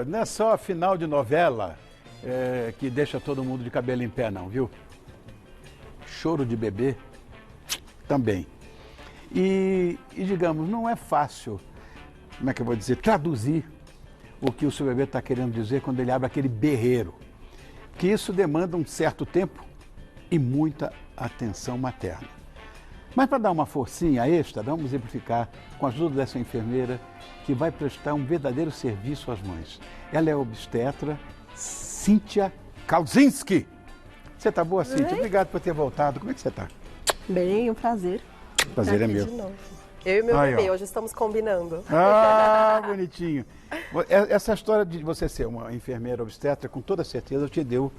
Não é só a final de novela que deixa todo mundo de cabelo em pé, não, viu? Choro de bebê também. E digamos, não é fácil, como é que eu vou dizer, traduzir o que o seu bebê está querendo dizer quando ele abre aquele berreiro. Que isso demanda um certo tempo e muita atenção materna. Mas para dar uma forcinha extra, vamos exemplificar com a ajuda dessa enfermeira que vai prestar um verdadeiro serviço às mães. Ela é a obstetra Cíntia Kalzinski. Você está boa, Cíntia? Obrigado por ter voltado. Como é que você está? Bem, um prazer. O prazer é meu. De novo. Eu e meu bebê, hoje estamos combinando. Ah, bonitinho. Essa história de você ser uma enfermeira obstetra, com toda certeza, te deu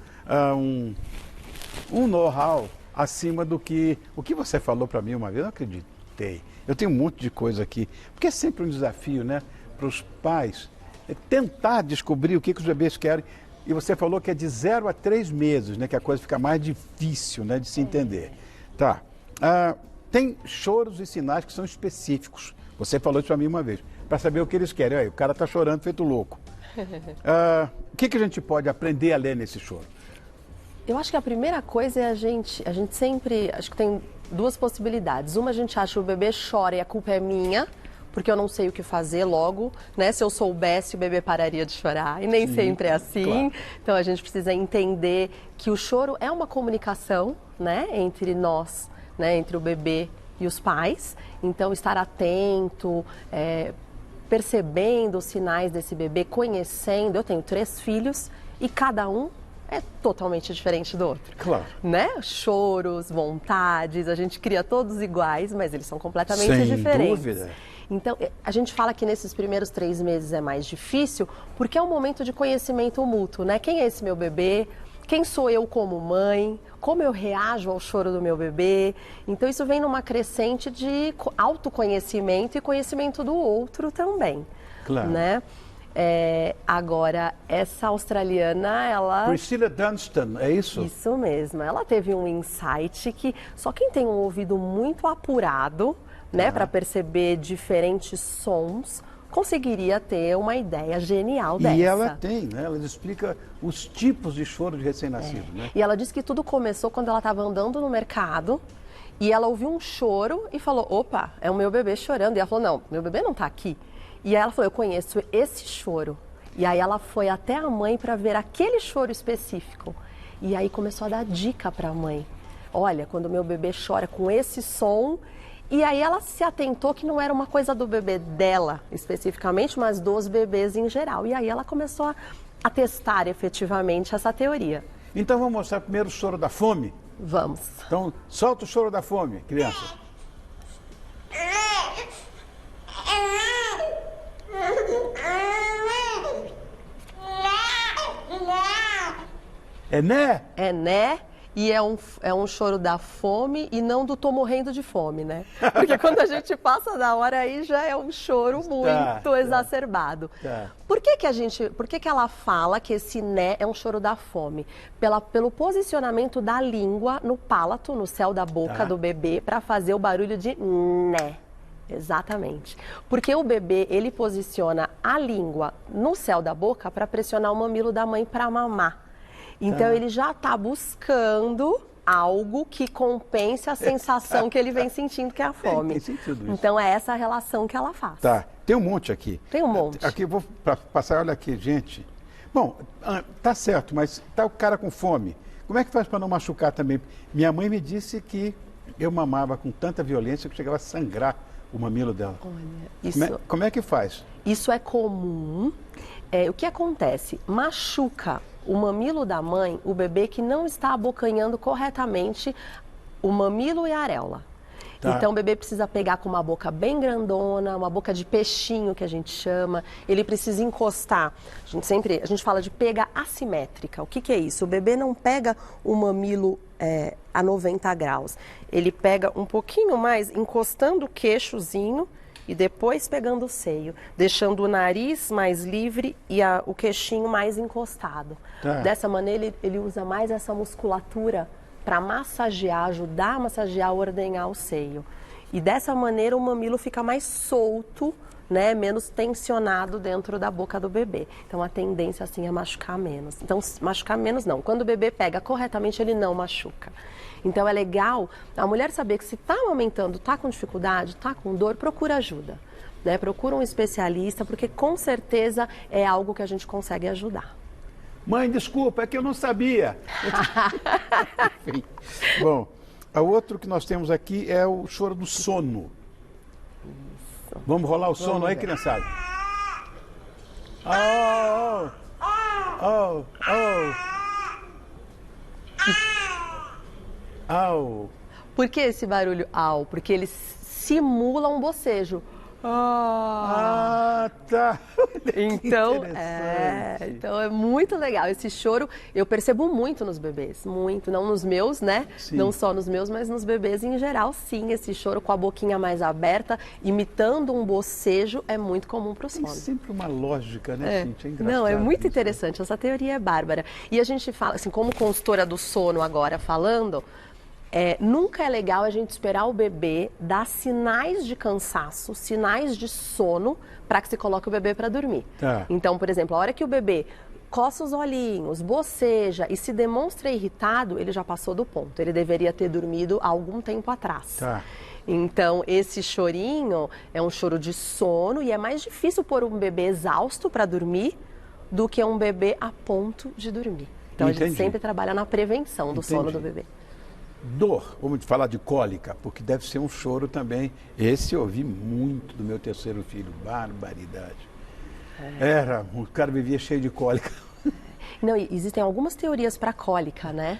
um know-how acima do que o que você falou para mim uma vez. Eu não acreditei. Eu tenho um monte de coisa aqui. Porque é sempre um desafio, né, para os pais tentar descobrir o que os bebês querem. E você falou que é de 0 a 3 meses, né, que a coisa fica mais difícil, né, de se entender. Tá. Tem choros e sinais que são específicos. Você falou isso para mim uma vez, para saber o que eles querem. Aí, o cara está chorando feito louco. O que a gente pode aprender a ler nesse choro? Eu acho que a primeira coisa é a gente sempre, acho que tem duas possibilidades. Uma, a gente acha que o bebê chora e a culpa é minha, porque eu não sei o que fazer logo, né? Se eu soubesse, o bebê pararia de chorar. E nem sempre é assim. Claro. Então a gente precisa entender que o choro é uma comunicação, né, entre nós, né, entre o bebê e os pais. Então estar atento, percebendo os sinais desse bebê, conhecendo. Eu tenho 3 filhos e cada um é totalmente diferente do outro. Claro. Né? Choros, vontades, a gente cria todos iguais, mas eles são completamente Sem diferentes. Dúvida. Então, a gente fala que nesses primeiros 3 meses é mais difícil, porque é um momento de conhecimento mútuo, né? Quem é esse meu bebê? Quem sou eu como mãe? Como eu reajo ao choro do meu bebê? Então, isso vem numa crescente de autoconhecimento e conhecimento do outro também. Claro. Né? Agora, essa australiana, ela... Priscilla Dunstan, é isso? Isso mesmo. Ela teve um insight que só quem tem um ouvido muito apurado, né, para perceber diferentes sons, conseguiria ter uma ideia genial dessa. E ela tem, né? Ela explica os tipos de choro de recém-nascido, né? E ela disse que tudo começou quando ela estava andando no mercado e ela ouviu um choro e falou, opa, é o meu bebê chorando. E ela falou, não, meu bebê não está aqui. E aí ela falou, eu conheço esse choro. E aí ela foi até a mãe para ver aquele choro específico. E aí começou a dar dica para a mãe. Olha, quando meu bebê chora com esse som... E aí ela se atentou que não era uma coisa do bebê dela especificamente, mas dos bebês em geral. E aí ela começou a testar efetivamente essa teoria. Então vamos mostrar primeiro o choro da fome? Vamos. Então solta o choro da fome, criança. É né? É né? E é um choro da fome e não do tô morrendo de fome, né? Porque quando a gente passa da hora aí já é um choro muito exacerbado. Por que ela fala que esse né é um choro da fome? Pelo posicionamento da língua no palato, no céu da boca do bebê, para fazer o barulho de né. Exatamente. Porque o bebê, ele posiciona a língua no céu da boca para pressionar o mamilo da mãe para mamar. Então ele já está buscando algo que compense a sensação que ele vem sentindo, que é a fome. Tem sentido isso. Então é essa relação que ela faz. Tá, tem um monte aqui. Tem um monte. Aqui eu vou passar, olha aqui, gente. Bom, tá certo, mas tá o cara com fome. Como é que faz para não machucar também? Minha mãe me disse que eu mamava com tanta violência que chegava a sangrar o mamilo dela. Olha, isso... Como é que faz? Isso é comum. O que acontece? Machuca o mamilo da mãe, o bebê que não está abocanhando corretamente o mamilo e a areola. Então o bebê precisa pegar com uma boca bem grandona, uma boca de peixinho que a gente chama. Ele precisa encostar. A gente fala de pega assimétrica. O que é isso? O bebê não pega o mamilo a 90 graus. Ele pega um pouquinho mais, encostando o queixozinho e depois pegando o seio, deixando o nariz mais livre e o queixinho mais encostado. Dessa maneira, ele usa mais essa musculatura para massagear, ajudar a massagear, ordenhar o seio. E dessa maneira o mamilo fica mais solto né, menos tensionado dentro da boca do bebê. Então a tendência assim é machucar menos. Então machucar menos não. Quando o bebê pega corretamente, ele não machuca. Então é legal a mulher saber que se está amamentando, está com dificuldade, está com dor, procura ajuda, né? Procura um especialista, porque com certeza é algo que a gente consegue ajudar. Mãe, desculpa, é que eu não sabia. Enfim. Bom, o outro que nós temos aqui é o choro do sono. Isso. Vamos rolar o sono aí, criançada? Oh, oh, oh. Au. Por que esse barulho au? Porque ele simula um bocejo. Ah, tá. Então é muito legal. Esse choro eu percebo muito nos bebês, muito, não nos meus, né? Sim. Não só nos meus, mas nos bebês em geral, sim. Esse choro com a boquinha mais aberta, imitando um bocejo, é muito comum para o sono. Tem sempre uma lógica, né, Cíntia? É engraçado. Não, é muito interessante. Essa teoria é bárbara. E a gente fala, assim, como consultora do sono agora falando, nunca é legal a gente esperar o bebê dar sinais de cansaço, sinais de sono, para que se coloque o bebê para dormir. Tá. Então, por exemplo, a hora que o bebê coça os olhinhos, boceja e se demonstra irritado, ele já passou do ponto. Ele deveria ter dormido há algum tempo atrás. Tá. Então, esse chorinho é um choro de sono e é mais difícil pôr um bebê exausto para dormir do que um bebê a ponto de dormir. Então, a gente sempre trabalha na prevenção do sono do bebê. Dor, vamos falar de cólica, porque deve ser um choro também. Esse eu ouvi muito do meu terceiro filho, barbaridade. O cara vivia cheio de cólica. Não, existem algumas teorias para cólica, né?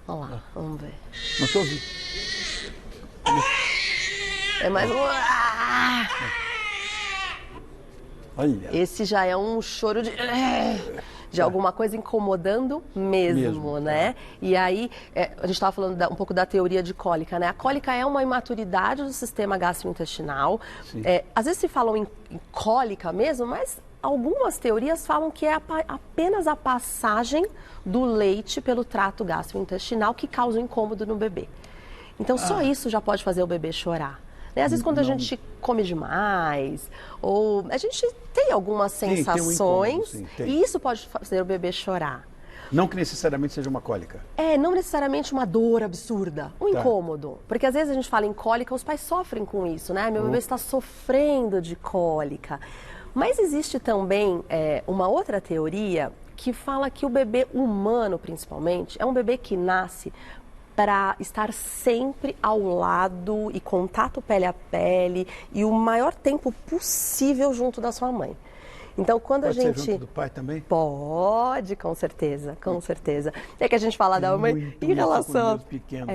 Olha lá, vamos ver. Não estou ouvindo. É mais um... Olha. Esse já é um choro de alguma coisa incomodando mesmo, né? E aí, a gente estava falando um pouco da teoria de cólica, né? A cólica é uma imaturidade do sistema gastrointestinal. Às vezes se falam em cólica mesmo, mas algumas teorias falam que é apenas a passagem do leite pelo trato gastrointestinal que causa o incômodo no bebê. Então, só isso já pode fazer o bebê chorar. Às vezes, quando a gente come demais, ou a gente tem algumas sensações, e isso pode fazer o bebê chorar. Não que necessariamente seja uma cólica. Não necessariamente uma dor absurda, um incômodo. Porque às vezes a gente fala em cólica, os pais sofrem com isso, né? Meu bebê está sofrendo de cólica. Mas existe também uma outra teoria que fala que o bebê humano, principalmente, é um bebê que nasce para estar sempre ao lado e contato pele a pele e o maior tempo possível junto da sua mãe. Então, quando pode ser junto do pai também? Pode, com certeza, com certeza. É que a gente fala da mãe em relação... Pequenos.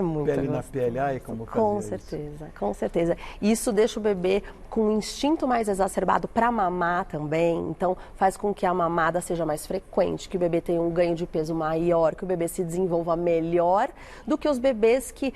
Muito pele na pele, como fazer com certeza, isso. Com certeza. Isso deixa o bebê com um instinto mais exacerbado para mamar também. Então, faz com que a mamada seja mais frequente, que o bebê tenha um ganho de peso maior, que o bebê se desenvolva melhor do que os bebês que...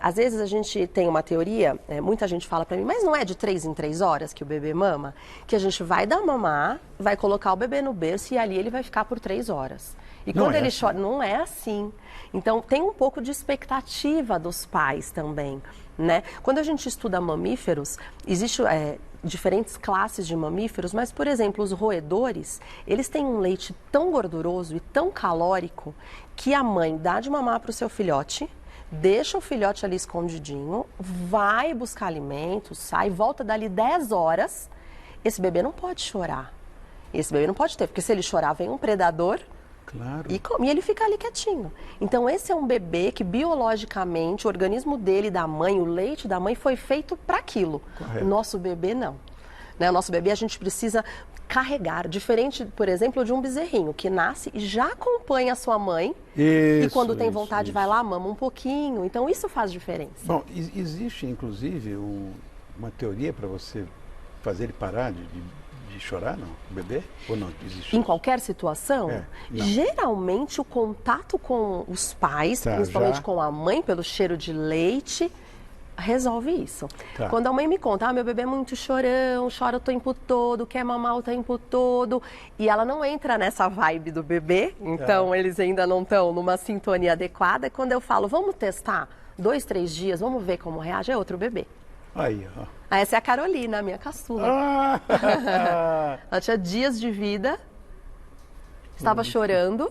às vezes a gente tem uma teoria, muita gente fala para mim, mas não é de 3 em 3 horas que o bebê mama? Que a gente vai dar mamar, vai colocar o bebê no berço e ali ele vai ficar por 3 horas. E quando ele chora, não é assim. Então, tem um pouco de expectativa dos pais também, né? Quando a gente estuda mamíferos, existem diferentes classes de mamíferos, mas, por exemplo, os roedores, eles têm um leite tão gorduroso e tão calórico que a mãe dá de mamar para o seu filhote, deixa o filhote ali escondidinho, vai buscar alimento, sai, volta dali 10 horas... Esse bebê não pode chorar. Esse bebê não pode ter, porque se ele chorar, vem um predador e ele fica ali quietinho. Então, esse é um bebê que, biologicamente, o organismo dele, da mãe, o leite da mãe, foi feito para aquilo. Correto. O nosso bebê, não. Né? O nosso bebê, a gente precisa carregar. Diferente, por exemplo, de um bezerrinho, que nasce e já acompanha a sua mãe. E quando tem vontade, vai lá, mama um pouquinho. Então, isso faz diferença. Bom, existe, inclusive, uma teoria para você fazer ele parar de chorar, não? O bebê? Ou não existe? Em qualquer situação? Geralmente o contato com os pais, principalmente com a mãe, pelo cheiro de leite, resolve isso. Quando a mãe me conta, meu bebê é muito chorão, chora o tempo todo, quer mamar o tempo todo, e ela não entra nessa vibe do bebê, então eles ainda não estão numa sintonia adequada. Quando eu falo, vamos testar 2, 3 dias, vamos ver como reage, é outro bebê. Aí, ó. Essa é a Carolina, a minha caçula. Ela tinha dias de vida, estava chorando,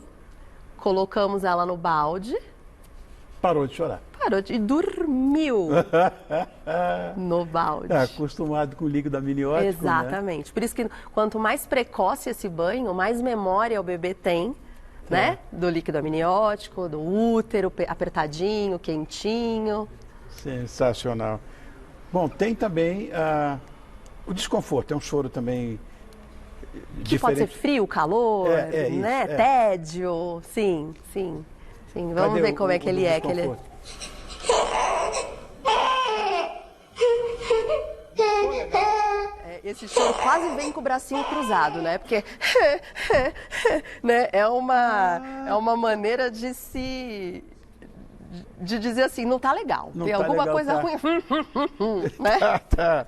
colocamos ela no balde. Parou de chorar. E dormiu no balde. É acostumado com o líquido amniótico, exatamente. Né? Por isso que quanto mais precoce esse banho, mais memória o bebê tem, né? Do líquido amniótico, do útero apertadinho, quentinho. Sensacional. Bom, tem também o desconforto, é um choro também que diferente. Pode ser frio, calor, né? Isso, tédio, sim. Vamos ver como é que ele é. Esse choro quase vem com o bracinho cruzado, né? Porque né? é uma maneira de dizer assim, não tá legal. Não tem tá alguma legal, coisa tá. ruim. Né? Tá.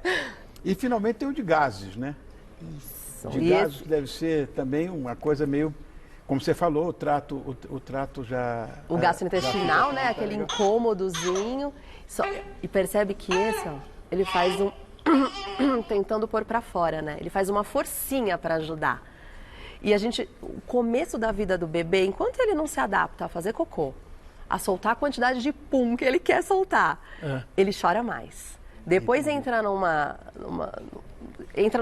E finalmente tem o de gases, né? Isso. De gases que deve ser também uma coisa meio, como você falou, o trato já... O gastrointestinal, né? Aquele incômodozinho. E percebe que esse, ó, ele faz tentando pôr para fora, né? Ele faz uma forcinha para ajudar. E o começo da vida do bebê, enquanto ele não se adapta a fazer cocô, a soltar a quantidade de pum que ele quer soltar, ele chora mais. Depois entra no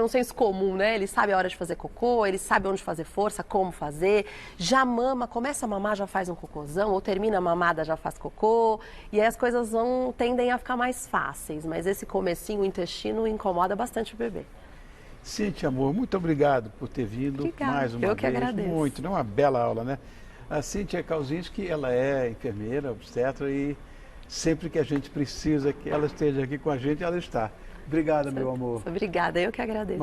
senso comum, né? Ele sabe a hora de fazer cocô, ele sabe onde fazer força, como fazer, já mama, começa a mamar, já faz um cocôzão, ou termina a mamada, já faz cocô, e aí as coisas tendem a ficar mais fáceis, mas esse comecinho, o intestino, incomoda bastante o bebê. Cíntia, amor, muito obrigado por ter vindo mais uma vez. Eu que agradeço. Muito, né? Uma bela aula, né? A Cíntia Kauzinski, ela é enfermeira, obstetra e sempre que a gente precisa que ela esteja aqui com a gente, ela está. Obrigada, meu amor. Obrigada, eu que agradeço.